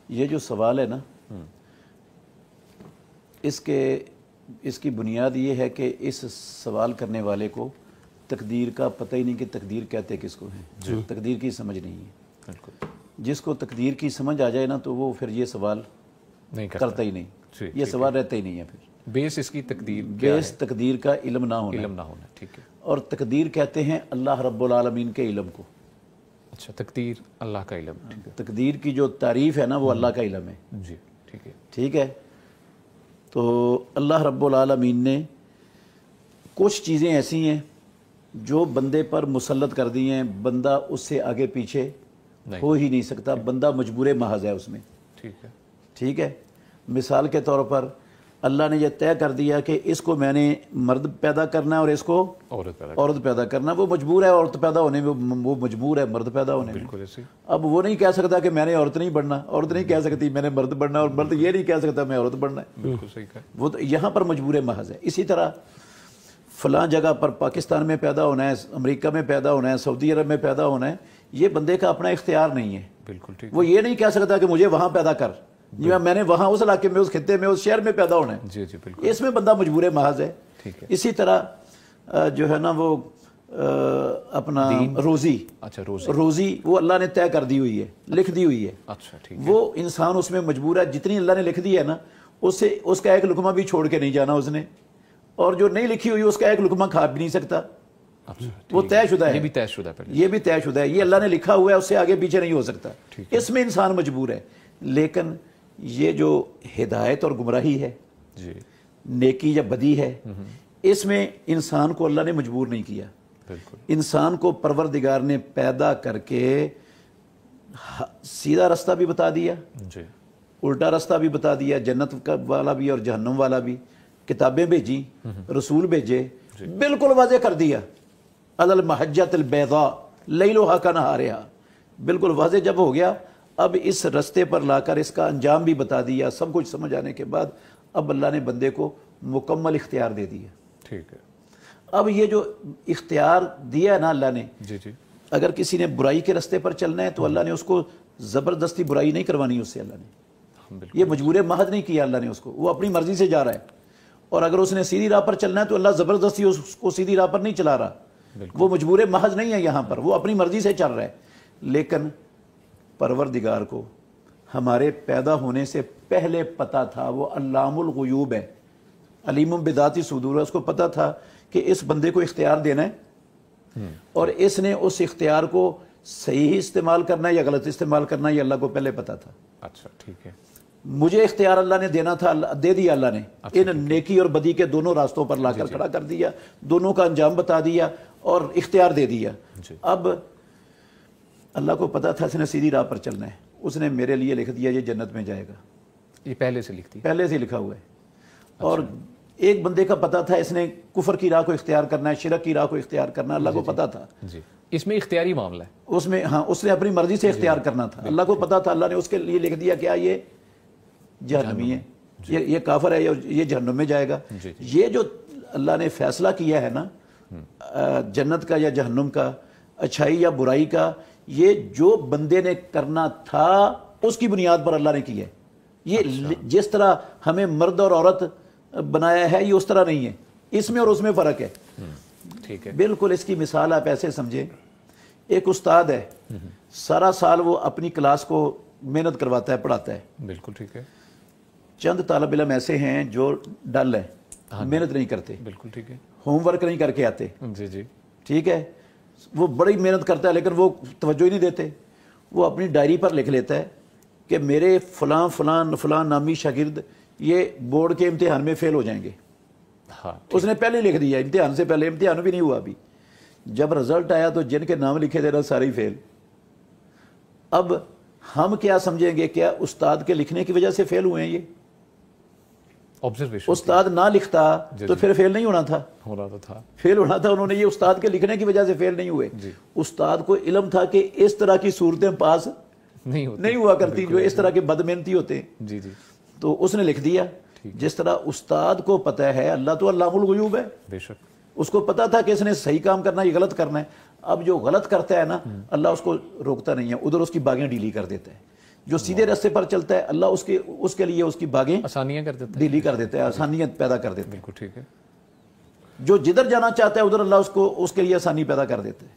یہ جو سوال ہے نا اس کی بنیاد یہ ہے کہ اس سوال کرنے والے کو تقدیر کا پتہ ہی نہیں کہ تقدیر کہتے کس کو ہیں، تقدیر کی سمجھ نہیں ہے۔ بالکل، جس کو تقدیر کی سمجھ آ جائے نا تو وہ پھر یہ سوال نہیں کرتا ہی نہیں، یہ سوال رہتا ہی نہیں ہے۔ پھر بیس اس کی تقدیر، بیس تقدیر کا علم نہ ہونا، ٹھیک ہے۔ اور تقدیر کہتے ہیں اللہ رب العالمین کے علم کو۔ اچھا، تقدیر اللہ کا علم، تقدیر کی جو تعریف ہے نا وہ اللہ کا علم ہے۔ جی ٹھیک ہے، ٹھیک ہے۔ تو اللہ رب العالمین نے کچھ چیزیں ایسی ہیں جو بندے پر مسلط کر دی ہیں، بندہ اس سے آگے پیچھے ہو ہی نہیں سکتا، بندہ مجبور محض ہے اس میں۔ ٹھیک ہے، ٹھیک ہے۔ مثال کے طور پر اللہ نے یہ طے کر دیا کہ اس کو میں نے مرد پیدا کرنا ہے اور اس کو عورت پیدا کرنا، وہ مجبور ہے عورت پیدا ہونے میں، وہ مجبور ہے مرد پیدا ہونے میں۔ بالکل ایسے۔ اب وہ نہیں کہہ سکتا کہ میں نے عورت نہیں بننا، عورت نہیں کہہ سکتی میں نے مرد بننا، اور مرد یہ نہیں کہہ سکتا میں عورت بننا ہے۔ بالکل صحیح کہا۔ وہ تو یہاں پر مجبور محض ہے۔ اسی طرح فلاں جگہ پر پاکستان میں پیدا ہونا ہے، امریکہ میں پیدا ہونا ہے، سعودی عرب میں پیدا ہونا ہے، یہ بندے کا اپنا اختیار نہیں ہے۔ بالکل ٹھیک۔ وہ یہ نہیں کہہ سکتا کہ مجھے وہاں پیدا کر، میں نے وہاں اس علاقے میں، اس خطے میں، اس شہر میں پیدا ہونا ہے۔ جی جی بالکل، اس میں بندہ مجبور محض ہے۔ ٹھیک ہے۔ اسی طرح جو ہے نا وہ اپنا روزی، اچھا روزی وہ اللہ نے طے کر دی ہوئی ہے، لکھ دی ہوئی ہے۔ اچھا ٹھیک، وہ انسان اس میں مجبور ہے، جتنی اللہ نے لکھ دی ہے نا اس کا ایک لقمہ بھی چھوڑ کے نہیں جانا اس نے، اور جو نہیں لکھی ہوئی اس کا ایک لقمہ کھا بھی نہیں سکتا۔ وہ طے شدہ ہے، یہ بھی طے شدہ ہے، یہ بھی طے شدہ ہے، یہ اللہ نے لکھا ہوا ہے، اس سے آگے پیچھے نہیں ہو سکتا۔ اس میں انسان مجبور ہے۔ لیکن یہ جو ہدایت اور گمراہی ہے، جی نیکی یا بدی ہے، اس میں انسان کو اللہ نے مجبور نہیں کیا۔ بالکل، انسان کو پروردگار نے پیدا کر کے سیدھا رستہ بھی بتا دیا، جی الٹا رستہ بھی بتا دیا، جنت والا بھی اور جہنم والا بھی، کتابیں بھیجی، رسول بھیجے، بالکل واضح کر دیا۔ علی المحجۃ البیضاء لیلھا کنہارھا، بالکل واضح جب ہو گیا، اب اس رستے پر لا کر اس کا انجام بھی بتا دیا، سب کچھ سمجھ آنے کے بعد اب اللہ نے بندے کو مکمل اختیار دے دیا۔ ٹھیک ہے۔ اب یہ جو اختیار دیا ہے نا اللہ نے، جی جی، اگر کسی نے برائی کے رستے پر چلنا ہے تو اللہ نے اس کو زبردستی برائی نہیں کروانی اس سے، اللہ نے یہ مجبور محض نہیں کیا اللہ نے اس کو، وہ اپنی مرضی سے جا رہا ہے۔ اور اگر اس نے سیدھی راہ پر چلنا ہے تو اللہ زبردستی اس کو سیدھی راہ پر نہیں چلا رہا، وہ مجبور محض نہیں ہے یہاں پر، وہ اپنی مرضی سے چل رہا ہے۔ لیکن پروردگار کو ہمارے پیدا ہونے سے پہلے پتہ تھا، وہ علام الغیوب ہے، علیم بذات صدور، اس کو پتہ تھا کہ اس بندے کو اختیار دینا ہے، اور اس نے اس اختیار کو صحیح استعمال کرنا ہے یا غلط استعمال کرنا ہے، یہ اللہ کو پہلے پتہ تھا۔ اچھا ٹھیک ہے۔ مجھے اختیار اللہ نے دینا تھا، دے دیا اللہ نے، ان نیکی اور بدی کے دونوں راستوں پر لا کر کھڑا کر دیا، دونوں کا انجام بتا دیا اور اختیار دے دیا۔ اب اللہ کو پتا تھا اس نے سیدھی راہ پر چلنا ہے، اس نے میرے لیے لکھ دیا یہ جنت میں جائے گا، یہ پہلے سے لکھتی، پہلے سے لکھا ہوا ہے۔ اور ایک بندے کا پتا تھا اس نے کفر کی راہ کو اختیار کرنا ہے، شرک کی راہ کو اختیار کرنا ہے، اللہ کو پتا تھا۔ جی، اس میں اختیاری معاملہ ہے، اس میں ہاں اس نے اپنی مرضی سے اختیار کرنا تھا، اللہ کو پتا تھا، اللہ نے اس کے لیے لکھ دیا کیا یہ جہنمی ہے، یہ کافر ہے، یہ جہنم میں جائے گا۔ یہ جو اللہ نے فیصلہ کیا ہے نا جنت کا یا جہنم کا، اچھائی یا برائی کا، یہ جو بندے نے کرنا تھا اس کی بنیاد پر اللہ نے کیا ہے۔ یہ جس طرح ہمیں مرد اور عورت بنایا ہے یہ اس طرح نہیں ہے، اس میں اور اس میں فرق ہے۔ ٹھیک ہے، بالکل اس کی مثال آپ ایسے سمجھیں، ایک استاد ہے، سارا سال وہ اپنی کلاس کو محنت کرواتا ہے، پڑھاتا ہے، بالکل ٹھیک ہے۔ چند طالب علم ایسے ہیں جو ڈل ہیں، محنت نہیں کرتے، بالکل ٹھیک ہے، ہوم ورک نہیں کر کے آتے، جی جی ٹھیک ہے، وہ بڑی محنت کرتا ہے لیکن وہ توجہ ہی نہیں دیتے، وہ اپنی ڈائری پر لکھ لیتا ہے کہ میرے فلاں فلاں فلاں نامی شاگرد یہ بورڈ کے امتحان میں فیل ہو جائیں گے۔ ہاں، اس نے پہلے لکھ دیا امتحان سے پہلے، امتحان بھی نہیں ہوا ابھی، جب رزلٹ آیا تو جن کے نام لکھے تھے نا سارے فیل۔ اب ہم کیا سمجھیں گے، کیا استاد کے لکھنے کی وجہ سے فیل ہوئے ہیں یہ؟ آبزرویشن، استاد نہ لکھتا تو پھر فیل نہیں ہونا تھا، فیل ہونا تھا، انہوں نے یہ استاد کے لکھنے کی وجہ سے فیل نہیں ہوئے۔ استاد کو علم تھا کہ اس طرح کی صورتیں پاس نہیں ہوا کرتی جو اس طرح کے بد محنتی ہوتے ہیں، جی جی، تو اس نے لکھ دیا۔ جس طرح استاد کو پتہ ہے، اللہ تو علام الغیوب ہے، بے شک، اس کو پتا تھا کہ اس نے صحیح کام کرنا ہے، یہ غلط کرنا ہے۔ اب جو غلط کرتا ہے نا اللہ اس کو روکتا نہیں ہے، ادھر اس کی باغیں ڈیلی کر دیتا ہے۔ جو سیدھے راستے پر چلتا ہے اللہ اس کے لیے اس کی باغیں آسانیاں کر دیتے ہیں. ڈھیلی کر دیتا ہے, آسانیت پیدا کر دیتے ہیں. بالکل ٹھیک ہے. جو جدھر جانا چاہتا ہے ادھر اللہ اس کے لیے آسانی پیدا کر دیتے ہیں.